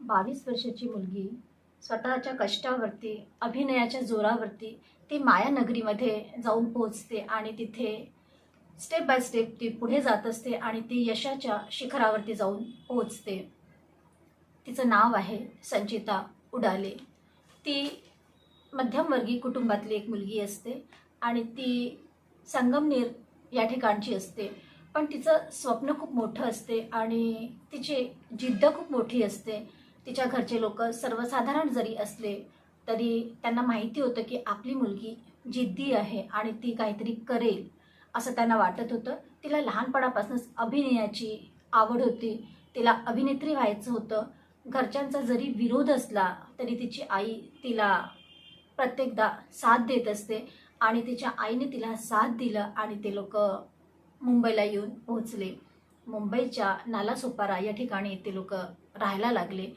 22 वर्षाची मुलगी स्वतःच्या कष्टावरती, अभिनयाच्या जोरावरती ती मायानगरीमध्ये जाऊन पोहोचते आणि तिथे स्टेप बाय स्टेप ती पुढे जात असते आणि ती यशाच्या शिखरावरती जाऊन पोहोचते. तिचं नाव आहे संचिता उडाले. ती मध्यमवर्गीय कुटुंबातली एक मुलगी असते आणि ती संगमनेर या ठिकाणची असते. पण तिचं स्वप्न खूप मोठं असते आणि तिची जिद्द खूप मोठी असते. तिच्या घरचे लोक सर्वसाधारण जरी असले तरी त्यांना माहिती होतं की आपली मुलगी जिद्दी आहे आणि ती काहीतरी करेल असं त्यांना वाटत होतं. तिला लहानपणापासूनच अभिनयाची आवड होती. तिला अभिनेत्री व्हायचं होतं. घरच्यांचा जरी विरोध असला तरी तिची आई तिला प्रत्येकदा साथ देत असते आणि तिच्या आईने तिला साथ दिलं आणि ते लोक मुंबईला येऊन पोहोचले. मुंबईच्या नालासोपारा या ठिकाणी ते लोक राहायला लागले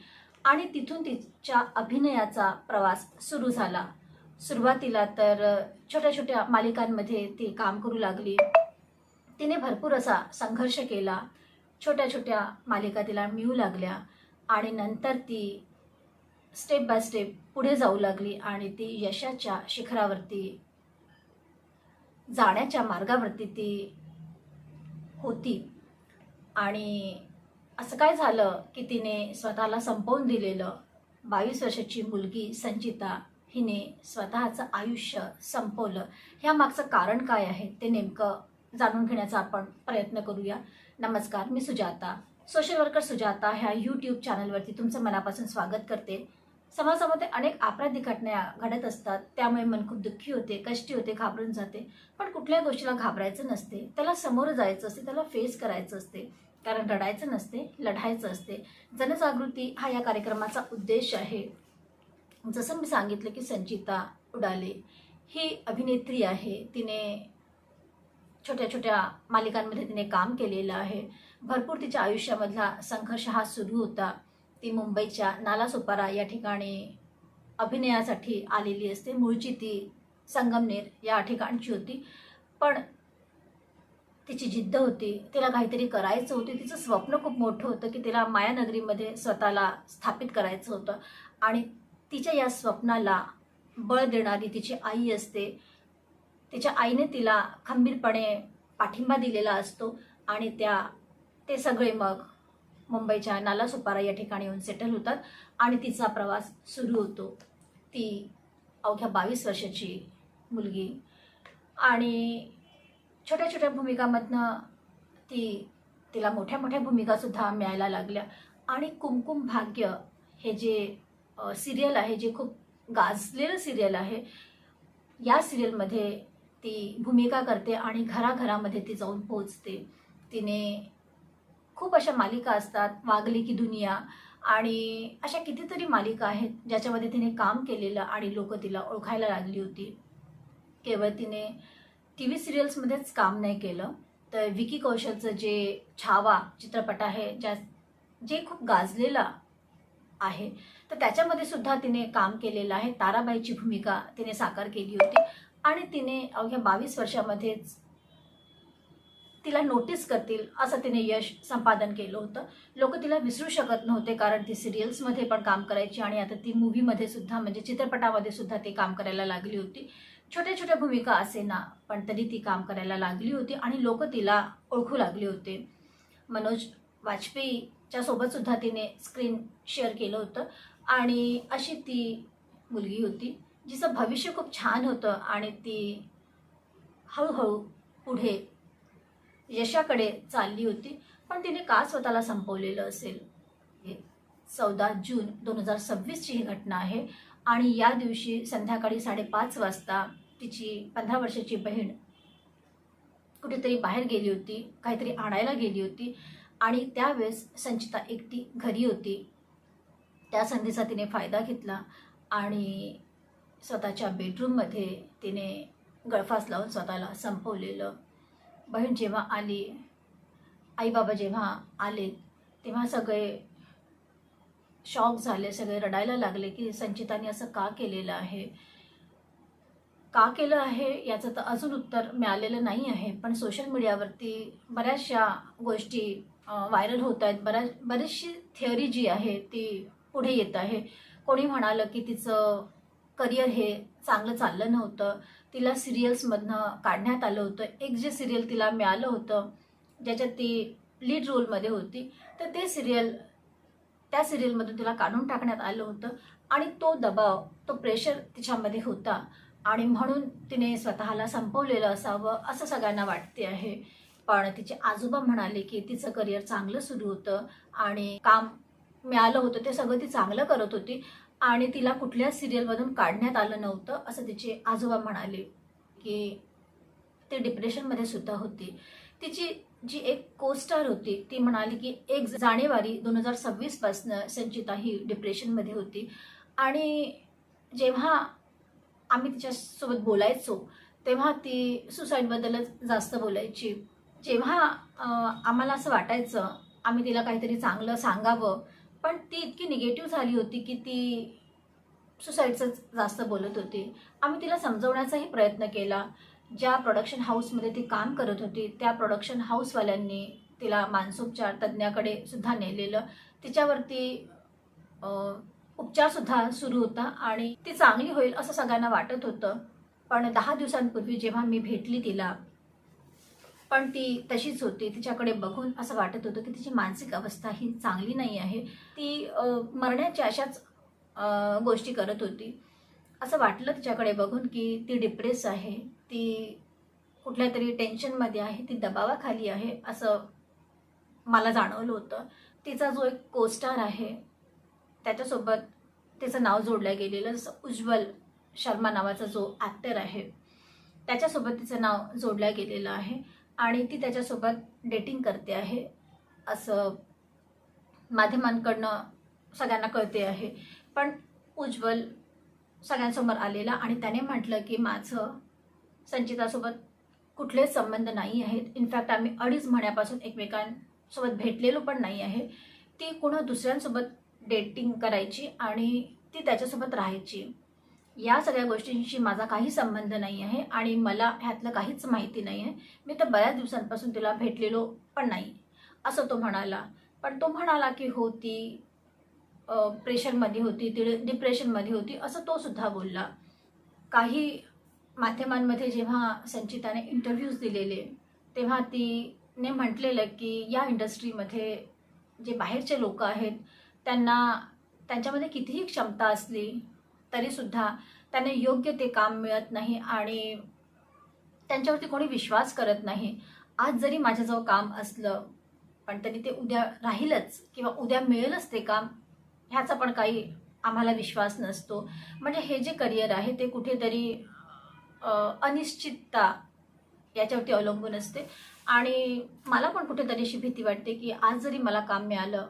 आणि तिथून तिच्या अभिनयाचा प्रवास सुरू झाला. सुरुवातीला तर छोट्या छोट्या मालिकांमध्ये ती काम करू लागली. तिने भरपूर असा संघर्ष केला. छोट्या छोट्या मालिका तिला मिळू लागल्या आणि नंतर ती स्टेप बाय स्टेप पुढे जाऊ लागली आणि ती यशाच्या शिखरावरती जाण्याच्या मार्गावरती ती होती. आणि असं काय झालं की तिने स्वतःला संपवून दिलेलं. 22 वर्षाची मुलगी संचिता हिने स्वतःचं आयुष्य संपवलं. ह्या मागचं कारण काय आहे ते नेमकं जाणून घेण्याचा आपण प्रयत्न करूया. नमस्कार, मी सुजाता, सोशल वर्कर सुजाता ह्या यूट्यूब चॅनलवरती तुमचं मनापासून स्वागत करते. समाजामध्ये अनेक आपराधिक घटना घडत असतात, त्यामुळे मन खूप दुःखी होते, कष्टी होते, घाबरून जाते. पण कुठल्याही गोष्टीला घाबरायचं नसते, त्याला समोर जायचं असते, त्याला फेस करायचं असते. कारण रडायचं नसते, लढायचं असते. जनजागृती हा या कार्यक्रमाचा उद्देश आहे. जसं मी सांगितलं की संचिता उडाले ही अभिनेत्री आहे. तिने छोट्या छोट्या मालिकांमध्ये तिने काम केलेलं आहे. भरपूर तिच्या आयुष्यामधला संघर्ष हा सुरू होता. ती मुंबईच्या नालासोपारा या ठिकाणी अभिनयासाठी आलेली असते. मूळची ती संगमनेर या ठिकाणची होती, पण तिची जिद्द होती, तिला काहीतरी करायचं होतं. तिचं स्वप्न खूप मोठं होतं की तिला मायानगरीमध्ये स्वतःला स्थापित करायचं होतं आणि तिच्या या स्वप्नाला बळ देणारी तिची आई असते. तिच्या आईने तिला खंबीरपणे पाठिंबा दिलेला असतो आणि ते सगळे मग मुंबईच्या नालासोपारा या ठिकाणी येऊन सेटल होतात आणि तिचा प्रवास सुरू होतो. ती अवघ्या 22 वर्षाची मुलगी आणि छोट्या छोट्या भूमिकांमधनं तिला मोठ्या मोठ्या भूमिकासुद्धा मिळायला लागल्या. आणि कुमकुम भाग्य हे जे सिरियल आहे, जे खूप गाजलेलं सिरियल आहे, या सिरियलमध्ये ती भूमिका करते आणि घराघरामध्ये ती जाऊन पोहोचते. तिने खूप अशा मालिका असतात, वागली की दुनिया आणि अशा कितीतरी मालिका आहेत ज्याच्यामध्ये तिने काम केलेलं आणि लोक तिला ओळखायला लागली होती. केवळ तिने TV सिरियल्समध्येच काम नाही केलं, तर विकी कौशलचं जे छावा चित्रपट आहे जे खूप गाजलेलं आहे, तर त्याच्यामध्ये सुद्धा तिने काम केलेलं आहे. ताराबाईची भूमिका तिने साकार केली होती आणि तिने अवघ्या 22 वर्षामध्येच तिला नोटीस करतील असं तिने यश संपादन केलं होतं. लोक तिला विसरू शकत नव्हते, कारण ती सिरियल्समध्ये पण काम करायची आणि आता ती मूव्हीमध्ये सुद्धा, म्हणजे चित्रपटामध्ये सुद्धा ती काम करायला लागली होती. छोट्या छोट्या भूमिका असेना, पण तरी ती काम करायला लागली होती आणि लोक तिला ओळखू लागले होते. मनोज वाजपेयीच्या सोबत सुद्धा तिने स्क्रीन शेअर केलं होतं आणि अशी ती मुलगी होती जिचं भविष्य खूप छान होतं आणि ती हळूहळू पुढे यशाकडे चालली होती. पण तिने का स्वतःला संपवलेलं असेल? 14 जून 2026 ची ही घटना आहे आणि या दिवशी संध्याकाळी 5:30 वाजता तिची 15 वर्षाची बहीण कुठेतरी बाहेर गेली होती, काहीतरी आणायला गेली होती आणि त्यावेळेस संचिता एकटी घरी होती. त्या संधीचा तिने फायदा घेतला आणि स्वतःच्या बेडरूममध्ये तिने गळफास लावून स्वतःला संपवलेलं. बहीण जेव्हा आली, आई बाबा जेव्हा आले, तेव्हा सगळे शॉक झाले, सगळे रडायला लागले की संचिताने असं का केलेलं आहे, का केलं आहे याचं तर अजून उत्तर मिळालेलं नाही आहे. पण सोशल मीडियावरती बऱ्याचशा गोष्टी व्हायरल होत आहेत. बरीचशी थिअरी जी आहे ती पुढे येत आहे. कोणी म्हणालं की तिचं करिअर हे चांगलं चाललं नव्हतं, तिला सिरियल्समधनं काढण्यात आलं होतं. एक जे सिरियल तिला मिळालं होतं ज्याच्यात ती लीड रोलमध्ये होती, तर त्या सिरियलमधून तिला काढून टाकण्यात आलं होतं आणि तो दबाव, तो प्रेशर तिच्यामध्ये होता आणि म्हणून तिने स्वतःला संपवलेलं असावं असं सगळ्यांना वाटते आहे. पण तिचे आजोबा म्हणाले की तिचं करिअर चांगलं सुरू होतं आणि काम मिळालं होतं ते सगळं ती चांगलं करत होती आणि तिला कुठल्याच सिरियलमधून काढण्यात आलं नव्हतं असं तिचे आजोबा म्हणाले. की ती डिप्रेशनमध्ये सुद्धा होती. तिची जी एक कोस्टार होती ती म्हणाली की 1 जानेवारी 2026 पासनं संचिता ही डिप्रेशनमध्ये होती आणि जेव्हा आम्ही तिच्यासोबत बोलायचो तेव्हा ती सुसाईडबद्दलच जास्त बोलायची. जेव्हा आम्हाला असं वाटायचं आम्ही तिला काहीतरी चांगलं सांगावं, पण ती इतकी निगेटिव्ह झाली होती की ती सुसाईडचंच जास्त बोलत होती. आम्ही तिला समजवण्याचाही प्रयत्न केला. ज्या प्रोडक्शन हाऊसमध्ये ती काम करत होती त्या प्रोडक्शन हाऊसवाल्यांनी तिला मानसोपचार तज्ज्ञाकडे सुद्धा नेलेलं. तिच्यावरती अ, उपचारसुद्धा सुरू होता आणि ती चांगली होईल असं सगळ्यांना वाटत होतं. पण 10 दिवसांपूर्वी जेव्हा मी भेटली तिला, पण ती तशीच होती. तिच्याकडे बघून असं वाटत होतं की तिची मानसिक अवस्था ही चांगली नाही आहे. ती मरण्याच्या अशाच गोष्टी करत होती. असं वाटलं तिच्याकडे बघून की ती डिप्रेस आहे, ती कुठल्यातरी टेन्शनमध्ये आहे, ती दबावाखाली आहे असं मला जाणवलं होतं. तिचा जो एक कोस्टार आहे त्याच्यासोबत तिचं नाव जोडलं गेलेलं, जसं उज्ज्वल शर्मा नावाचा जो ॲक्टर आहे त्याच्यासोबत तिचं नाव जोडलं गेलेलं आहे आणि ती त्याच्यासोबत डेटिंग करते आहे असं माध्यमांकडनं सगळ्यांना कळते आहे. पण उज्ज्वल सगळ्यांसमोर आलेला आणि त्याने म्हटलं की माझं संचितासोबत कुठलेच संबंध नाही आहेत. इनफॅक्ट आम्ही 2.5 महिन्यापासून एकमेकांसोबत भेटलेलो पण नाही आहे. ती कोणा दुसऱ्यांसोबत डेटिंग करायची आणि ती त्याच्यासोबत राहायची. या सगळ्या गोष्टींशी माझा काही संबंध नाही आहे आणि मला ह्यातलं काहीच माहिती नाही आहे. मी तर बऱ्याच दिवसांपासून तिला भेटलेलो पण नाही असं तो म्हणाला. पण तो म्हणाला की हो ती प्रेशरमध्ये होती, ती डिप्रेशनमध्ये होती असं तो सुद्धा बोलला. काही माध्यमांमध्ये जेव्हा संचिताने इंटरव्ह्यूज दिलेले तेव्हा तिने म्हटलेलं की या इंडस्ट्रीमध्ये जे बाहेरचे लोक आहेत त्यांना त्यांच्यामध्ये कितीही क्षमता असली तरीसुद्धा त्यांना योग्य ते काम मिळत नाही आणि त्यांच्यावरती कोणी विश्वास करत नाही. आज जरी माझ्याजवळ काम असलं पण तरी ते उद्या राहीलच किंवा उद्या मिळेलच ते काम ह्याचा पण काही आम्हाला विश्वास नसतो. म्हणजे हे जे करिअर आहे ते कुठेतरी अनिश्चितता याच्यावरती अवलंबून असते आणि मला पण कुठेतरी अशी भीती वाटते की आज जरी मला काम मिळालं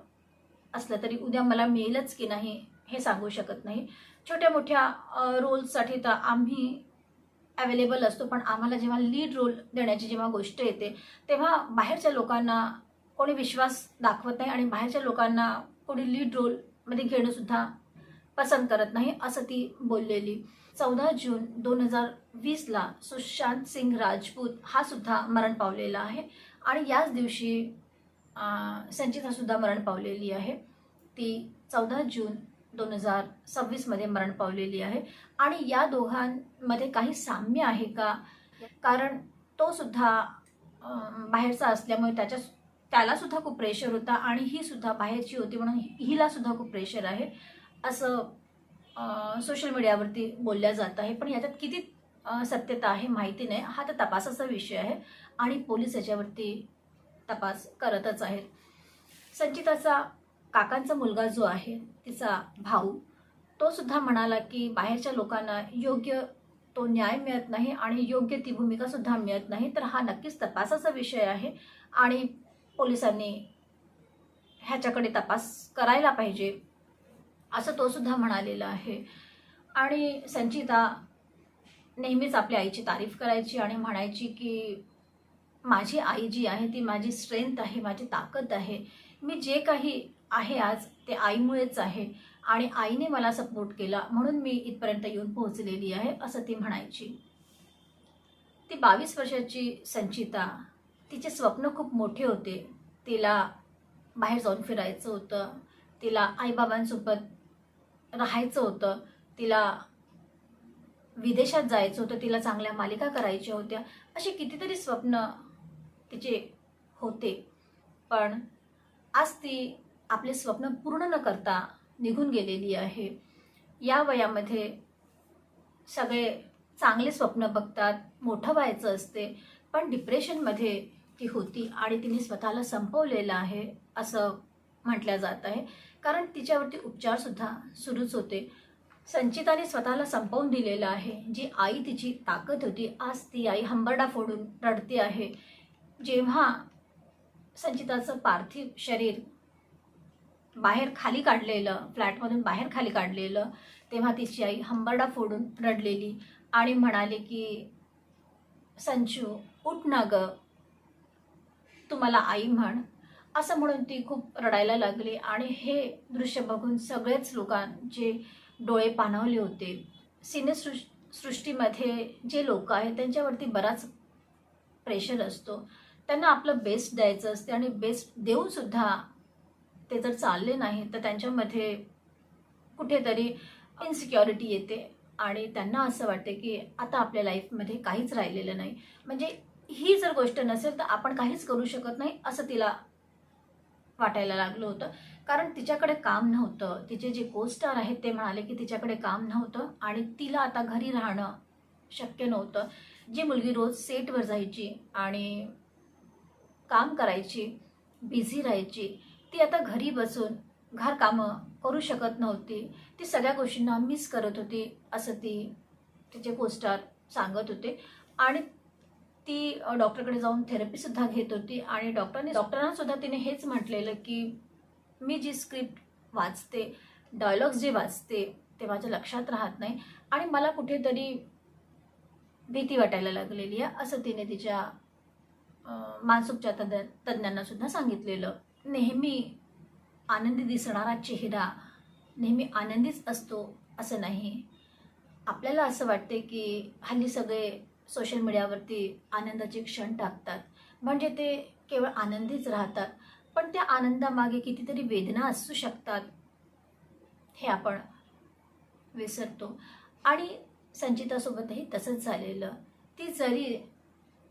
असलं तरी उद्या मला मिळेलच की नाही हे सांगू शकत नाही. छोट्या मोठ्या रोल्ससाठी तर आम्ही अवेलेबल असतो, पण आम्हाला जेव्हा लीड रोल देण्याची जेव्हा गोष्ट येते तेव्हा बाहेरच्या लोकांना कोणी विश्वास दाखवत नाही आणि बाहेरच्या लोकांना कोणी लीड रोलमध्ये घेणंसुद्धा पसंत करत नाही असं ती बोललेली. 14 जून 2020ला सुशांत सिंग राजपूत हा सुद्धा मरण पावलेला आहे आणि याच दिवशी संचिता सुद्धा मरण पावलेली आहे. ती 14 जून 2026मध्ये मरण पावलेली आहे आणि या दोघांमध्ये काही साम्य आहे का? कारण तो सुद्धा बाहेरचा असल्यामुळे त्याला सुद्धा खूप प्रेशर होता आणि ही सुद्धा बाहेरची होती म्हणून हिला सुद्धा खूप प्रेशर आहे असं सोशल मीडियावरती बोलल्या जात आहे. पण याच्यात किती सत्यता आहे माहिती नाही. हा तर तपासाचा विषय आहे आणि पोलीस याच्यावरती तपास करतच आहेत. संचिताचा काकांचा मुलगा जो आहे, तिचा भाऊ, तो सुद्धा म्हणाला की बाहेरच्या लोकांना योग्य तो न्याय मिळत नाही आणि योग्य ती भूमिका सुद्धा मिळत नाही. तर हा नक्कीच तपासाचा विषय आहे आणि पोलिसांनी ह्याच्याकडे तपास करायला पाहिजे असं तो सुद्धा म्हणालेला आहे. आणि संचिता नेहमीच आपल्या आईची तारीफ करायची आणि म्हणायची की माझी आई जी आहे ती माझी स्ट्रेंथ आहे, माझी ताकद आहे. मी जे काही आहे आज ते आईमुळेच आहे आणि आईने मला सपोर्ट केला म्हणून मी इथपर्यंत येऊन पोहोचलेली आहे असं ती म्हणायची. ती 22 वर्षाची संचिता, तिचे स्वप्न खूप मोठे होते. तिला बाहेर जाऊन फिरायचं होतं, तिला आईबाबांसोबत राहायचं होतं, तिला विदेशात जायचं होतं, तिला चांगल्या मालिका करायच्या होत्या, अशी कितीतरी स्वप्न तिचे होते. पण आज ती आपले स्वप्न पूर्ण न करता निघून गेलेली आहे. या वयामध्ये सगळे चांगले स्वप्न बघतात, मोठं व्हायचं असते, पण डिप्रेशनमध्ये ती होती आणि तिने स्वतःला संपवलेलं आहे असं म्हटलं जात आहे. कारण तिच्यावरती उपचारसुद्धा सुरूच होते. संचिताने स्वतःला संपवून दिलेलं आहे. जी आई तिची ताकद होती, आज ती आई हंबरडा फोडून रडते आहे. जेव्हा संचिताचं पार्थिव शरीर बाहेर खाली काढलेलं, फ्लॅटमधून बाहेर खाली काढलेलं, तेव्हा तिची आई हंबरडा फोडून रडलेली आणि म्हणाले की संचू उठ ना ग, तू मला आई म्हण, असं म्हणून ती खूप रडायला लागली. आणि हे दृश्य बघून सगळेच लोकांचे डोळे पाणावले होते. सिनेसृष्टीमध्ये जे लोक आहेत त्यांच्यावरती बराच प्रेशर असतो, त्यांना आपलं बेस्ट द्यायचं असते आणि बेस्ट देऊनसुद्धा ते जर चालले नाही तर त्यांच्यामध्ये कुठेतरी इन्सिक्युरिटी येते आणि त्यांना असं वाटते की आता आपल्या लाईफमध्ये काहीच राहिलेलं नाही. म्हणजे ही जर गोष्ट नसेल तर आपण काहीच करू शकत नाही असं तिला वाटायला लागलं होतं. कारण तिच्याकडे काम नव्हतं. तिचे जे को-स्टार आहेत ते म्हणाले की तिच्याकडे काम नव्हतं आणि तिला आता घरी राहणं शक्य नव्हतं. जी मुलगी रोज सेटवर जायची आणि काम करायची, बिझी राहायची, ती आता घरी बसून घरकामं करू शकत नव्हती. ती सगळ्या गोष्टींना मिस करत होती असं तिचे को-स्टार सांगत होते. आणि ती डॉक्टरकडे जाऊन थेरपीसुद्धा घेत होती आणि डॉक्टरांना सुद्धा तिने हेच म्हटलेलं की मी जी स्क्रिप्ट वाचते, डायलॉग्स जे वाचते ते माझ्या लक्षात राहत नाही आणि मला कुठेतरी भीती वाटायला लागलेली आहे असं तिने तिच्या मानसोपचार तज्ज्ञांना सुद्धा सांगितलेलं. नेहमी आनंदी दिसणारा चेहरा नेहमी आनंदीच असतो असं नाही. आपल्याला असं वाटते की हल्ली सगळे सोशल मीडियावरती आनंदाचे क्षण टाकतात, म्हणजे ते केवळ आनंदीच राहतात, पण त्या आनंदामागे कितीतरी वेदना असू शकतात हे आपण विसरतो. आणि संचितासोबतही तसंच झालेलं. ती जरी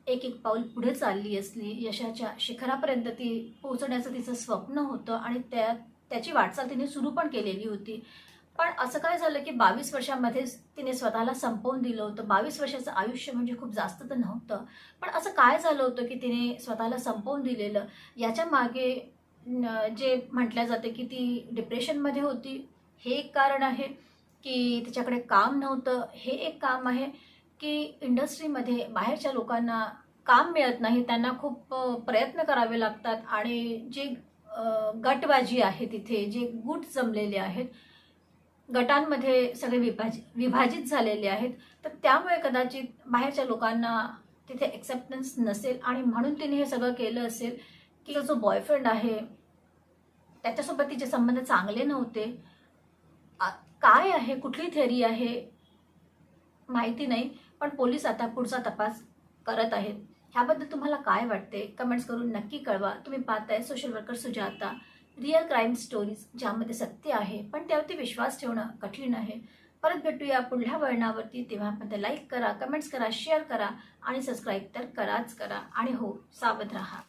एक एक पाऊल पुढे चालली असली, यशाच्या शिखरापर्यंत ती पोहोचण्याचं तिचं स्वप्न होतं आणि त्याची वाटचाल तिने सुरू पण केलेली होती. पण असं काय झालं की 22 वर्षामध्येच तिने स्वतःला संपवून दिलं होतं. 22 वर्षाचं आयुष्य म्हणजे खूप जास्त तर नव्हतं, पण असं काय झालं होतं की तिने स्वतःला संपवून दिलेलं? याच्या मागे जे म्हटलं जातं की ती डिप्रेशनमध्ये होती हे एक कारण आहे, की तिच्याकडे काम नव्हतं हे एक काम आहे, की इंडस्ट्रीमध्ये बाहेरच्या लोकांना काम मिळत नाही, त्यांना खूप प्रयत्न करावे लागतात आणि जे गटबाजी आहे तिथे, जे गुट जमलेले आहेत, गटांमध्ये सगळे विभाजित झालेले आहेत, तर त्यामुळे कदाचित बाहेरच्या लोकांना तिथे एक्सेप्टन्स नसेल आणि म्हणून तिने हे सगळं केलं असेल. की जो बॉयफ्रेंड आहे त्याच्यासोबत तिचे संबंध चांगले नव्हते. काय आहे, कुठली थेअरी आहे माहिती नाही, पण पोलीस आता पुढचा तपास करत आहेत. ह्याबद्दल तुम्हाला काय वाटते कमेंट्स करून नक्की कळवा. तुम्ही पाहताय social worker Sujata, real crime stories, ज्यामध्ये सत्य आहे पण त्यावरती विश्वास ठेवणं कठीण आहे. परत भेटूया पुढल्या वळणावरती. तेव्हापर्यंत लाईक करा, कमेंट्स करा, शेअर करा आणि सबस्क्राईब तर कराच करा. आणि हो, सावध राहा.